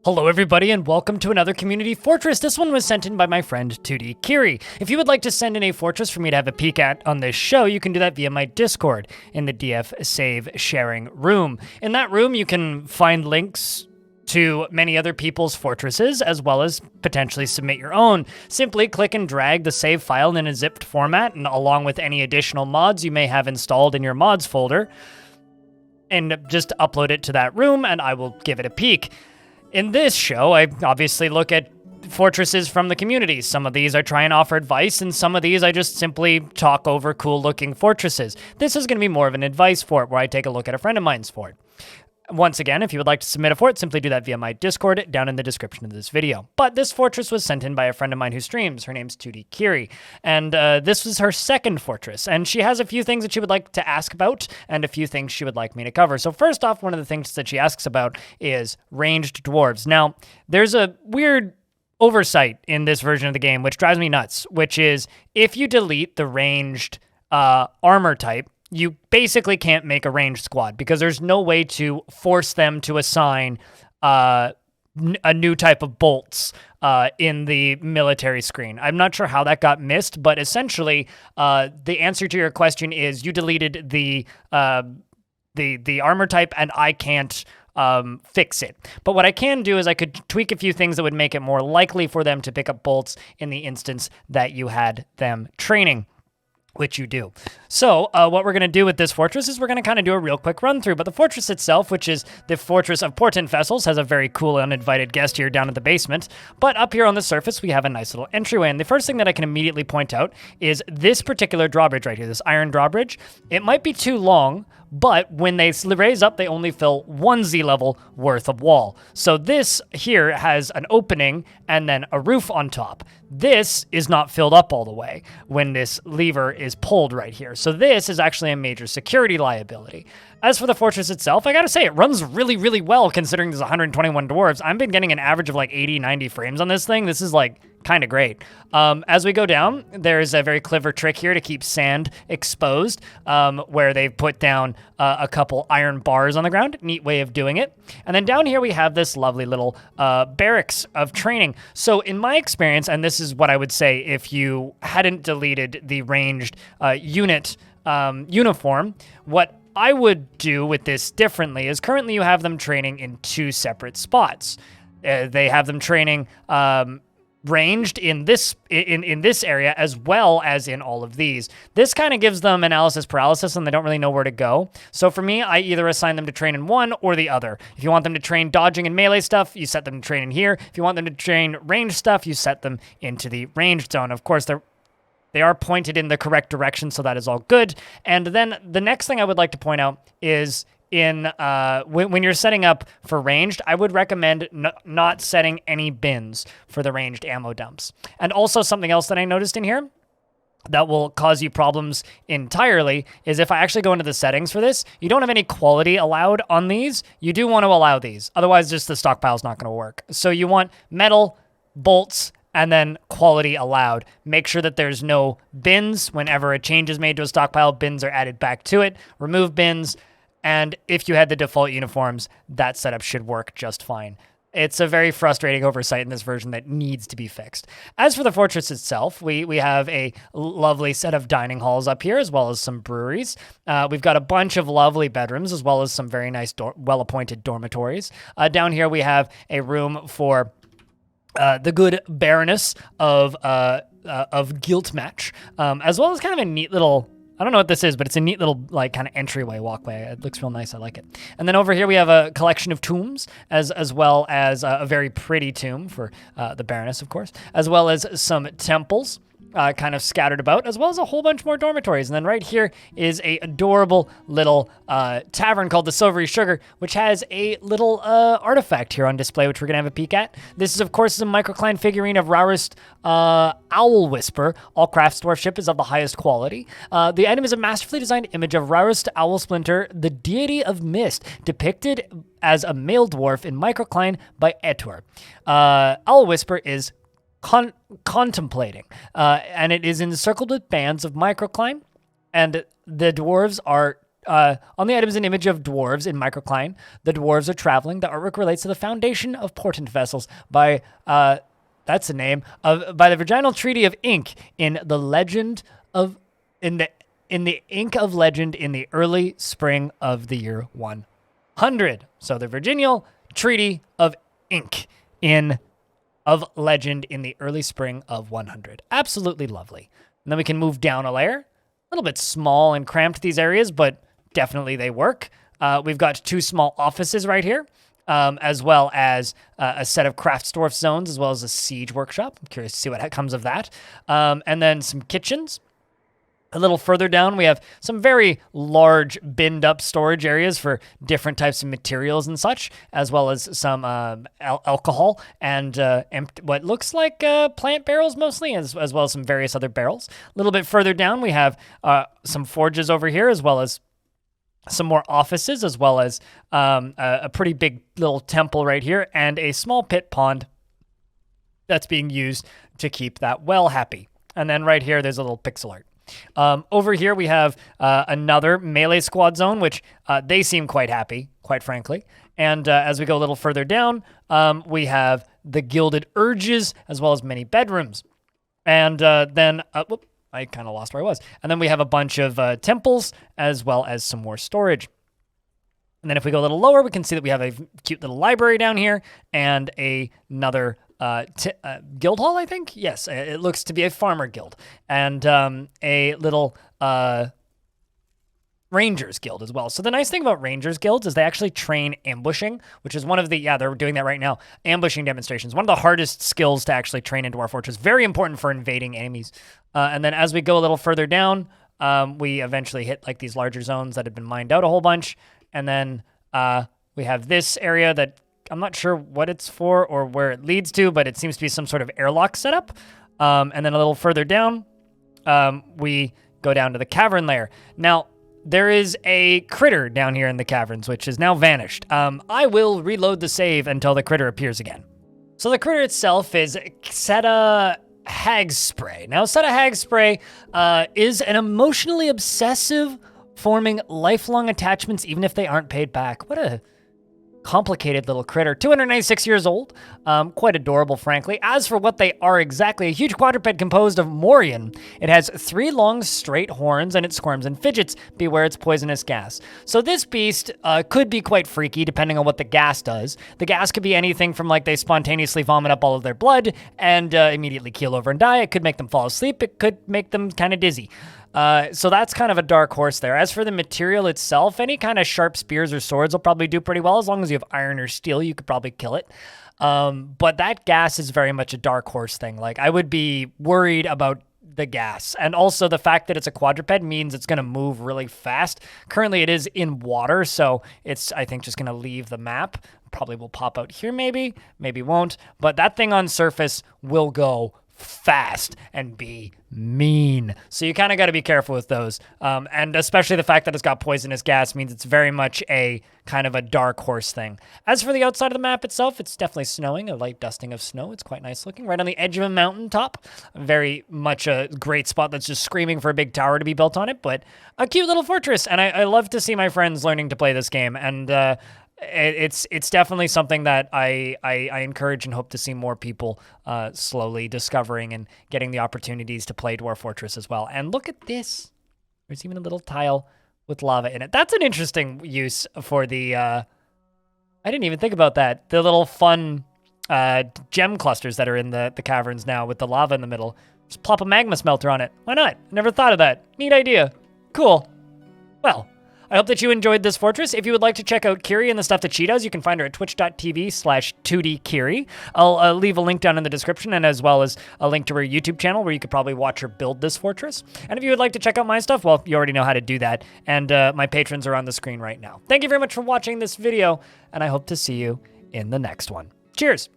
Hello everybody and welcome to another community fortress. This one was sent in by my friend 2D Kiri. If you would like to send in a fortress for me to have a peek at on this show, you can do that via my Discord in the DF Save Sharing room. In that room, you can find links to many other people's fortresses, as well as potentially submit your own. Simply click and drag the save file in a zipped format, and along with any additional mods you may have installed in your mods folder, and just upload it to that room, and I will give it a peek. In this show, I obviously look at fortresses from the community. Some of these I try and offer advice, and some of these I just simply talk over cool-looking fortresses. This is going to be more of an advice fort, where I take a look at a friend of mine's fort. Once again, if you would like to submit a fort, simply do that via my Discord down in the description of this video. But this fortress was sent in by a friend of mine who streams. Her name's 2D Kiri, and this was her second fortress, and she has a few things that she would like to ask about and a few things she would like me to cover. So first off, one of the things that she asks about is ranged dwarves. Now, there's a weird oversight in this version of the game, which drives me nuts, which is if you delete the ranged armor type, you basically can't make a ranged squad because there's no way to force them to assign a new type of bolts in the military screen. I'm not sure how that got missed, but essentially the answer to your question is you deleted the armor type and I can't fix it. But what I can do is I could tweak a few things that would make it more likely for them to pick up bolts in the instance that you had them training, which you do. So what we're going to do with this fortress is we're going to kind of do a real quick run through. But the fortress itself, which is the fortress of Portentvessels, has a very cool uninvited guest here down at the basement. But up here on the surface, we have a nice little entryway. And the first thing that I can immediately point out is this particular drawbridge right here, this iron drawbridge. It might be too long, but when they raise up, they only fill 1 Z level worth of wall. So this here has an opening and then a roof on top. This is not filled up all the way when this lever is pulled right here. So this is actually a major security liability. As for the fortress itself, I gotta say, it runs really, really well considering there's 121 dwarves. I've been getting an average of like 80, 90 frames on this thing. This is like kind of great. As we go down, there's a very clever trick here to keep sand exposed, where they've put down a couple iron bars on the ground. Neat way of doing it. And then down here we have this lovely little barracks of training. So in my experience, and this is what I would say if you hadn't deleted the ranged unit uniform, what I would do with this differently is currently you have them training in 2 separate spots. They have them training ranged in this area as well as in all of these. This kind of gives them analysis paralysis and they don't really know where to go. So for me, I either assign them to train in one or the other. If you want them to train dodging and melee stuff, you set them to train in here. If you want them to train ranged stuff, you set them into the ranged zone. Of course, they are pointed in the correct direction, so that is all good. And then the next thing I would like to point out is when you're setting up for ranged, I would recommend not setting any bins for the ranged ammo dumps. And also something else that I noticed in here that will cause you problems entirely is if I actually go into the settings for this, you don't have any quality allowed on these. You do want to allow these. Otherwise, just the stockpile is not going to work. So you want metal, bolts, and then quality allowed. Make sure that there's no bins. Whenever a change is made to a stockpile, bins are added back to it. Remove bins. And if you had the default uniforms, that setup should work just fine. It's a very frustrating oversight in this version that needs to be fixed. As for the fortress itself, we have a lovely set of dining halls up here, as well as some breweries. We've got a bunch of lovely bedrooms, as well as some very nice, well-appointed dormitories. Down here, we have a room for the good Baroness of Guilt Match, as well as kind of a neat little, I don't know what this is, but it's a neat little like kind of entryway walkway. It looks real nice. I like it. And then over here we have a collection of tombs, as well as a very pretty tomb for the Baroness, of course, as well as some temples kind of scattered about, as well as a whole bunch more dormitories. And then right here is a adorable little tavern called the Silvery Sugar, which has a little artifact here on display, which we're gonna have a peek at. This is, of course, a microcline figurine of Rarest Owl Whisper. All crafts dwarfship is of the highest quality. The item is a masterfully designed image of Rarest Owl Splinter, the deity of mist, depicted as a male dwarf in microcline by Etur. Owl Whisper is contemplating, and it is encircled with bands of microcline, and the dwarves are On the item is an image of dwarves in microcline. The dwarves are traveling. The artwork relates to the foundation of Portentvessels by, that's the name, by the Virginal Treaty of Ink in the legend of, in the ink of legend in the early spring of the year 100. So the Virginal Treaty of Ink of legend in the early spring of 100. Absolutely lovely. And then we can move down a layer. A little bit small and cramped, these areas, but definitely they work. We've got 2 small offices right here, as well as a set of Craftsdorf zones, as well as a siege workshop. I'm curious to see what comes of that. And then some kitchens. A little further down, we have some very large binned-up storage areas for different types of materials and such, as well as some alcohol and what looks like plant barrels mostly, as well as some various other barrels. A little bit further down, we have some forges over here, as well as some more offices, as well as a pretty big little temple right here, and a small pit pond that's being used to keep that well happy. And then right here, there's a little pixel art. Over here, we have another melee squad zone, which they seem quite happy, quite frankly. And as we go a little further down, we have the Gilded Urges, as well as many bedrooms. And then, whoop, I kind of lost where I was. And then we have a bunch of temples, as well as some more storage. And then if we go a little lower, we can see that we have a cute little library down here, and another guild hall, I think? Yes, it looks to be a farmer guild. And a little Rangers Guild as well. So the nice thing about Rangers Guilds is they actually train ambushing, which is one of the, they're doing that right now, ambushing demonstrations. One of the hardest skills to actually train in Dwarf Fortress. Very important for invading enemies. And then as we go a little further down, we eventually hit like these larger zones that had been mined out a whole bunch. And then we have this area that I'm not sure what it's for or where it leads to, but it seems to be some sort of airlock setup. And then a little further down, we go down to the cavern layer. Now, there is a critter down here in the caverns, which is now vanished. I will reload the save until the critter appears again. So the critter itself is Seta Hagspray. Now, Seta Hagspray is an emotionally obsessive, forming lifelong attachments even if they aren't paid back. What a complicated little critter. 296 years old. Quite adorable, frankly. As for what they are exactly, a huge quadruped composed of Morian. It has 3 long, straight horns, and it squirms and fidgets. Beware its poisonous gas. So this beast could be quite freaky, depending on what the gas does. The gas could be anything from, like, they spontaneously vomit up all of their blood and immediately keel over and die. It could make them fall asleep. It could make them kind of dizzy. So that's kind of a dark horse there. As for the material itself, any kind of sharp spears or swords will probably do pretty well. As long as you have iron or steel, you could probably kill it. But that gas is very much a dark horse thing. Like, I would be worried about the gas. And also the fact that it's a quadruped means it's going to move really fast. Currently it is in water, so it's, I think, just going to leave the map. Probably will pop out here maybe won't. But that thing on surface will go fast and be mean. So you kind of got to be careful with those. And especially the fact that it's got poisonous gas means it's very much a kind of a dark horse thing. As for the outside of the map itself, it's definitely snowing, a light dusting of snow. It's quite nice looking. Right on the edge of a mountaintop. Very much a great spot that's just screaming for a big tower to be built on it, but a cute little fortress. And I love to see my friends learning to play this game. And it's definitely something that I encourage and hope to see more people slowly discovering and getting the opportunities to play Dwarf Fortress as well. And look at this. There's even a little tile with lava in it. That's an interesting use for the... I didn't even think about that. The little fun gem clusters that are in the caverns now with the lava in the middle. Just plop a magma smelter on it. Why not? Never thought of that. Neat idea. Cool. Well, I hope that you enjoyed this fortress. If you would like to check out Kiri and the stuff that she does, you can find her at twitch.tv/2dkiri. I'll leave a link down in the description, and as well as a link to her YouTube channel where you could probably watch her build this fortress. And if you would like to check out my stuff, well, you already know how to do that. And my patrons are on the screen right now. Thank you very much for watching this video, and I hope to see you in the next one. Cheers!